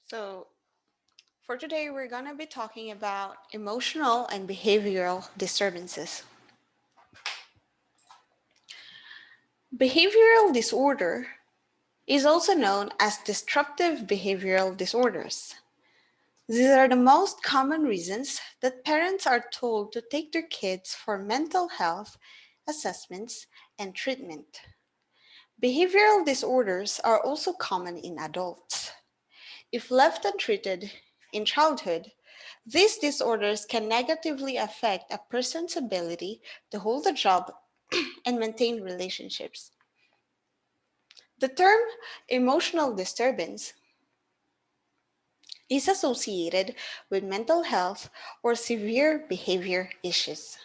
So, for today, we're going to be talking about emotional and behavioral disturbances. Behavioral disorder is also known as disruptive behavioral disorders. These are the most common reasons that parents are told to take their kids for mental health assessments and treatment. Behavioral disorders are also common in adults. If left untreated in childhood, these disorders can negatively affect a person's ability to hold a job and maintain relationships. The term emotional disturbance is associated with mental health or severe behavior issues.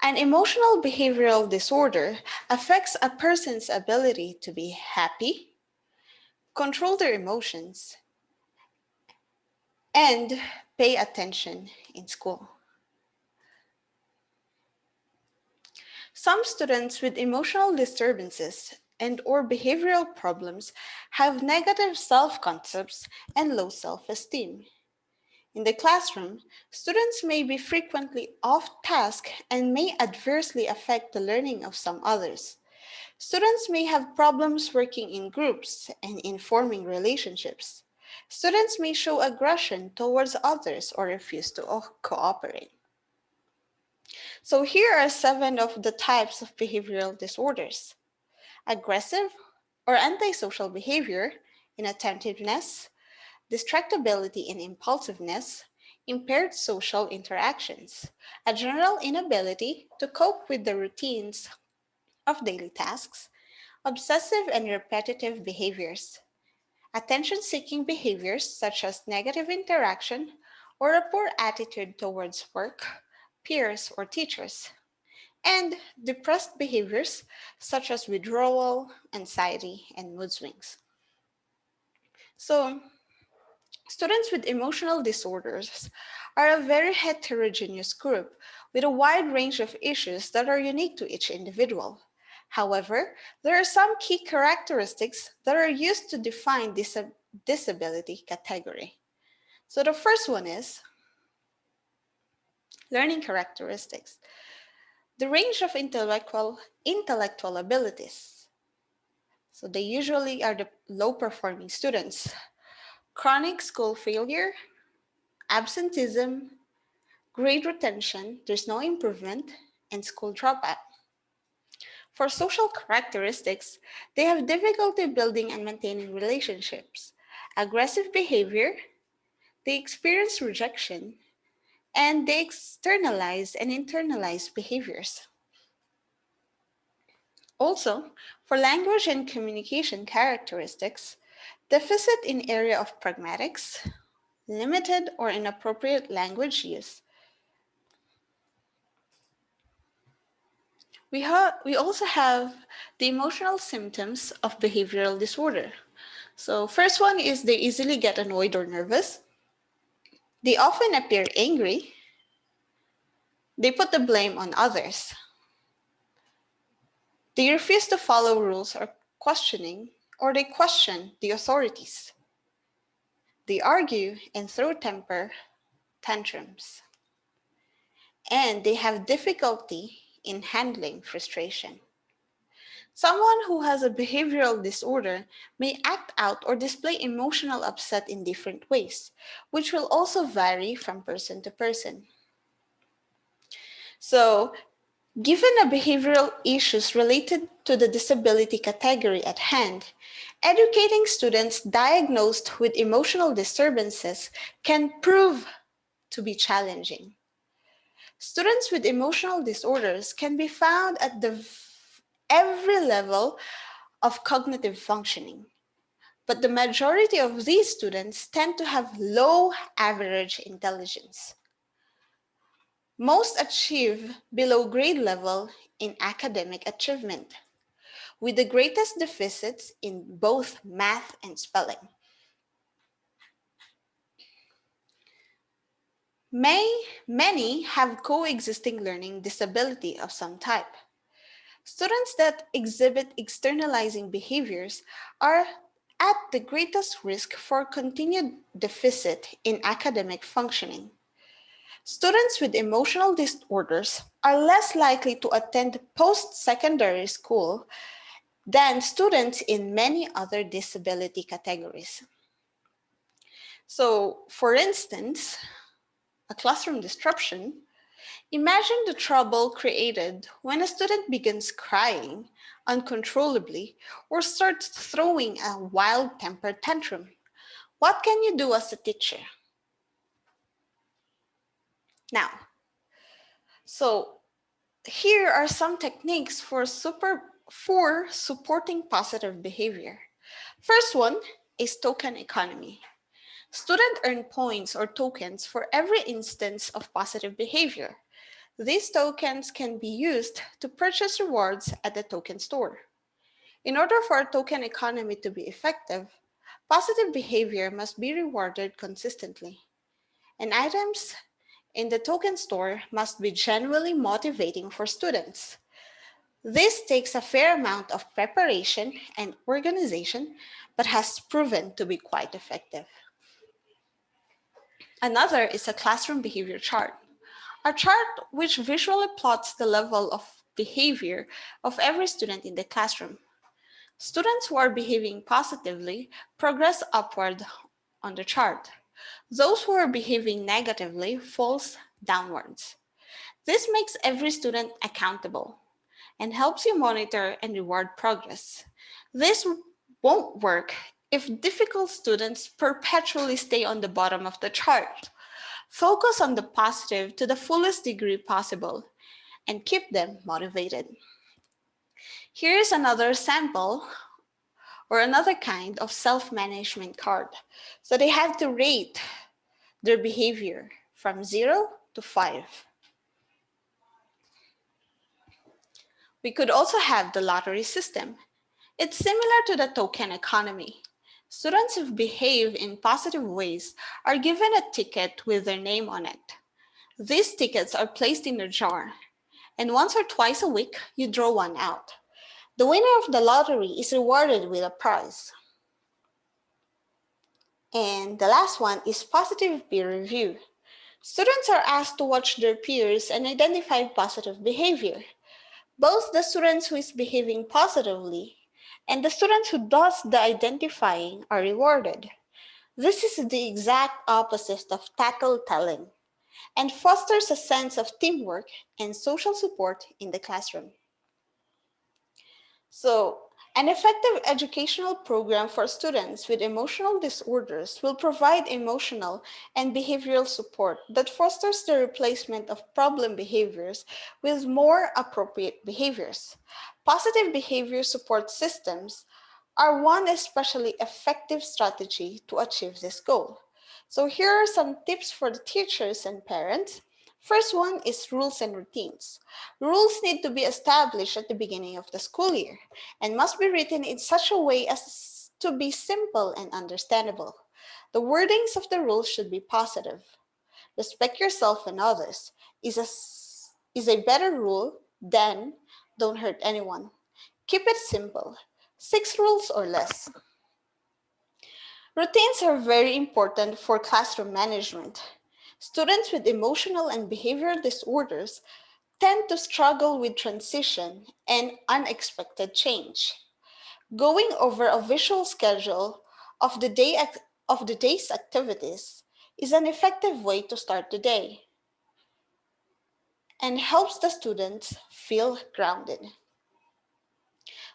An emotional behavioral disorder affects a person's ability to be happy, control their emotions, and pay attention in school. Some students with emotional disturbances and or behavioral problems have negative self-concepts and low self-esteem. In the classroom, students may be frequently off task and may adversely affect the learning of some others. Students may have problems working in groups and in forming relationships. Students may show aggression towards others or refuse to cooperate. So here are 7 of the types of behavioral disorders: aggressive or antisocial behavior, inattentiveness, distractibility and impulsiveness, impaired social interactions, a general inability to cope with the routines of daily tasks, obsessive and repetitive behaviors, attention seeking behaviors such as negative interaction or a poor attitude towards work, peers, or teachers, and depressed behaviors such as withdrawal, anxiety, and mood swings. So, students with emotional disorders are a very heterogeneous group with a wide range of issues that are unique to each individual. However, there are some key characteristics that are used to define this disability category. So, the first one is learning characteristics, the range of intellectual abilities. So they usually are the low performing students. Chronic school failure, absenteeism, grade retention, there's no improvement, and school dropout. For social characteristics, they have difficulty building and maintaining relationships, aggressive behavior, they experience rejection, and they externalize and internalize behaviors. Also, for language and communication characteristics, deficit in area of pragmatics, limited or inappropriate language use. We also have the emotional symptoms of behavioral disorder. So first one is they easily get annoyed or nervous. They often appear angry. They put the blame on others. They refuse to follow rules or questioning, or they question the authorities. They argue and throw temper tantrums. And they have difficulty in handling frustration. Someone who has a behavioral disorder may act out or display emotional upset in different ways, which will also vary from person to person. So, given the behavioral issues related to the disability category at hand, educating students diagnosed with emotional disturbances can prove to be challenging. Students with emotional disorders can be found at every level of cognitive functioning, but the majority of these students tend to have low average intelligence. Most achieve below grade level in academic achievement, with the greatest deficits in both math and spelling. Many have coexisting learning disability of some type. Students that exhibit externalizing behaviors are at the greatest risk for continued deficit in academic functioning. Students with emotional disorders are less likely to attend post-secondary school than students in many other disability categories. So, for instance, a classroom disruption. Imagine the trouble created when a student begins crying uncontrollably or starts throwing a wild temper tantrum. What can you do as a teacher? Now, so here are some techniques for supporting positive behavior. First one is token economy. Students earn points or tokens for every instance of positive behavior. These tokens can be used to purchase rewards at the token store. In order for a token economy to be effective, positive behavior must be rewarded consistently, and items in the token store must be genuinely motivating for students. This takes a fair amount of preparation and organization, but has proven to be quite effective. Another is a classroom behavior chart. A chart which visually plots the level of behavior of every student in the classroom. Students who are behaving positively progress upward on the chart. Those who are behaving negatively falls downwards. This makes every student accountable and helps you monitor and reward progress. This won't work if difficult students perpetually stay on the bottom of the chart. Focus on the positive to the fullest degree possible and keep them motivated. Here's another sample or another kind of self-management card. So they have to rate their behavior from 0 to 5. We could also have the lottery system. It's similar to the token economy. Students who behave in positive ways are given a ticket with their name on it. These tickets are placed in a jar, and once or twice a week, you draw one out. The winner of the lottery is rewarded with a prize. And the last one is positive peer review. Students are asked to watch their peers and identify positive behavior. Both the students who is behaving positively and the students who does the identifying are rewarded. This is the exact opposite of tattletale and fosters a sense of teamwork and social support in the classroom. So, an effective educational program for students with emotional disorders will provide emotional and behavioral support that fosters the replacement of problem behaviors with more appropriate behaviors. Positive behavior support systems are one especially effective strategy to achieve this goal. So here are some tips for the teachers and parents. First one is rules and routines. Rules need to be established at the beginning of the school year and must be written in such a way as to be simple and understandable. The wordings of the rules should be positive. Respect yourself and others is a better rule than don't hurt anyone. Keep it simple. 6 rules or less. Routines are very important for classroom management. Students with emotional and behavioral disorders tend to struggle with transition and unexpected change. Going over a visual schedule of of the day's activities is an effective way to start the day and helps the students feel grounded.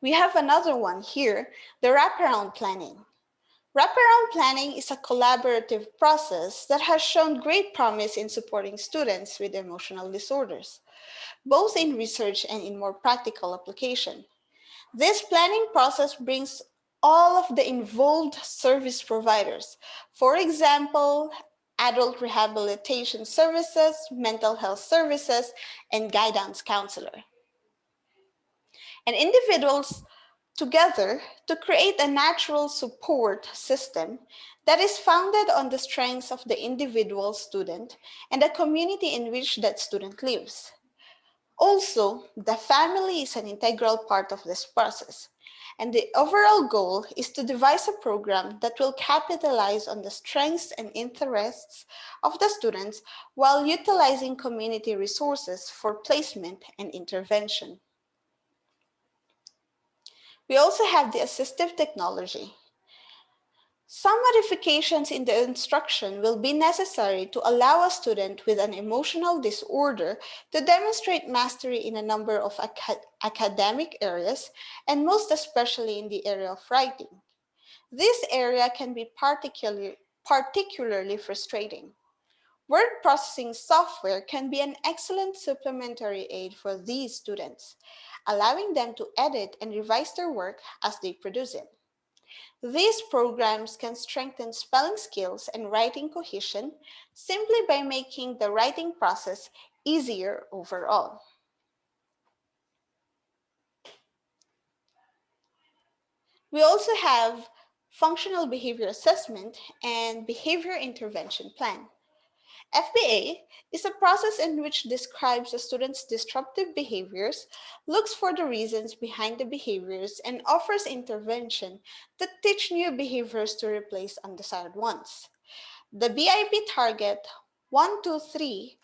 We have another one here, the wraparound planning. Wraparound planning is a collaborative process that has shown great promise in supporting students with emotional disorders, both in research and in more practical application. This planning process brings all of the involved service providers, for example, adult rehabilitation services, mental health services, and guidance counselor, and individuals together to create a natural support system that is founded on the strengths of the individual student and the community in which that student lives. Also, the family is an integral part of this process. And the overall goal is to devise a program that will capitalize on the strengths and interests of the students while utilizing community resources for placement and intervention. We also have the assistive technology. Some modifications in the instruction will be necessary to allow a student with an emotional disorder to demonstrate mastery in a number of academic areas, and most especially in the area of writing. This area can be particularly frustrating. Word processing software can be an excellent supplementary aid for these students, allowing them to edit and revise their work as they produce it. These programs can strengthen spelling skills and writing cohesion simply by making the writing process easier overall. We also have functional behavior assessment and behavior intervention plan. FBA is a process in which describes a student's disruptive behaviors, looks for the reasons behind the behaviors, and offers intervention that teach new behaviors to replace undesired ones. The BIP target 123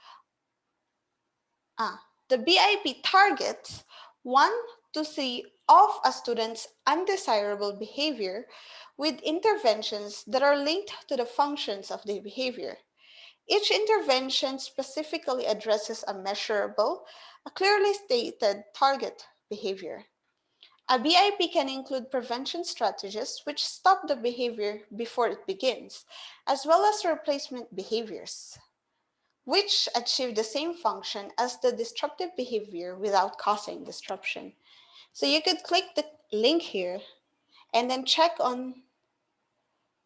the BIP targets 1 to 3 of a student's undesirable behavior with interventions that are linked to the functions of the behavior. Each intervention specifically addresses a measurable, a clearly stated target behavior. A BIP can include prevention strategies which stop the behavior before it begins, as well as replacement behaviors, which achieve the same function as the disruptive behavior without causing disruption. So you could click the link here and then check on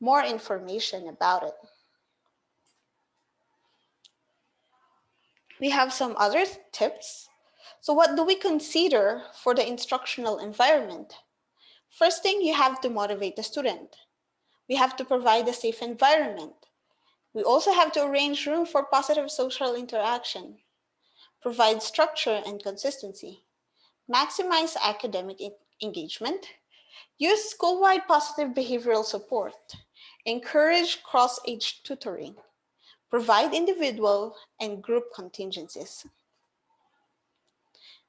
more information about it. We have some other tips. So what do we consider for the instructional environment? First thing, you have to motivate the student. We have to provide a safe environment. We also have to arrange room for positive social interaction, provide structure and consistency, maximize academic engagement, use school-wide positive behavioral support, encourage cross-age tutoring, provide individual and group contingencies.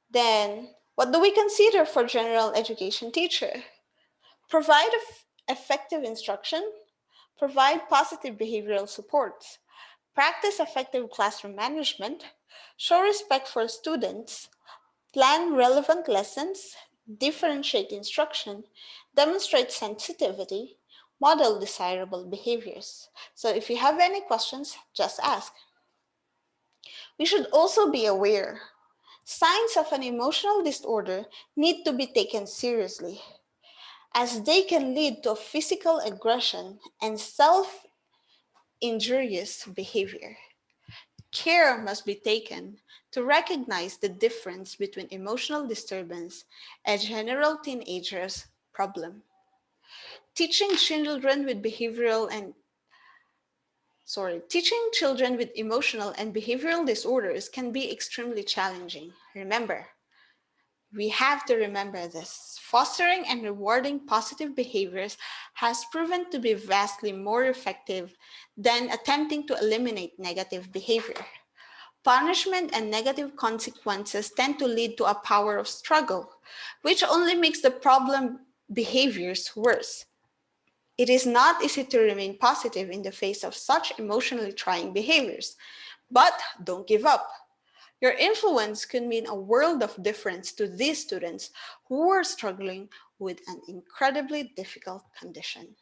Then, what do we consider for general education teacher? Provide effective instruction, provide positive behavioral supports, practice effective classroom management, show respect for students, plan relevant lessons, differentiate instruction, demonstrate sensitivity, model desirable behaviors. So if you have any questions, just ask. We should also be aware signs of an emotional disorder need to be taken seriously, as they can lead to physical aggression and self-injurious behavior. Care must be taken to recognize the difference between emotional disturbance and general teenagers' problem. Teaching children with teaching children with emotional and behavioral disorders can be extremely challenging. Remember, we have to remember this. Fostering and rewarding positive behaviors has proven to be vastly more effective than attempting to eliminate negative behavior. Punishment and negative consequences tend to lead to a power of struggle, which only makes the problem behaviors worse. It is not easy to remain positive in the face of such emotionally trying behaviors, but don't give up. Your influence could mean a world of difference to these students who are struggling with an incredibly difficult condition.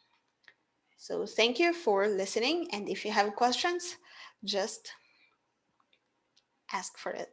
So thank you for listening, and if you have questions, just ask for it.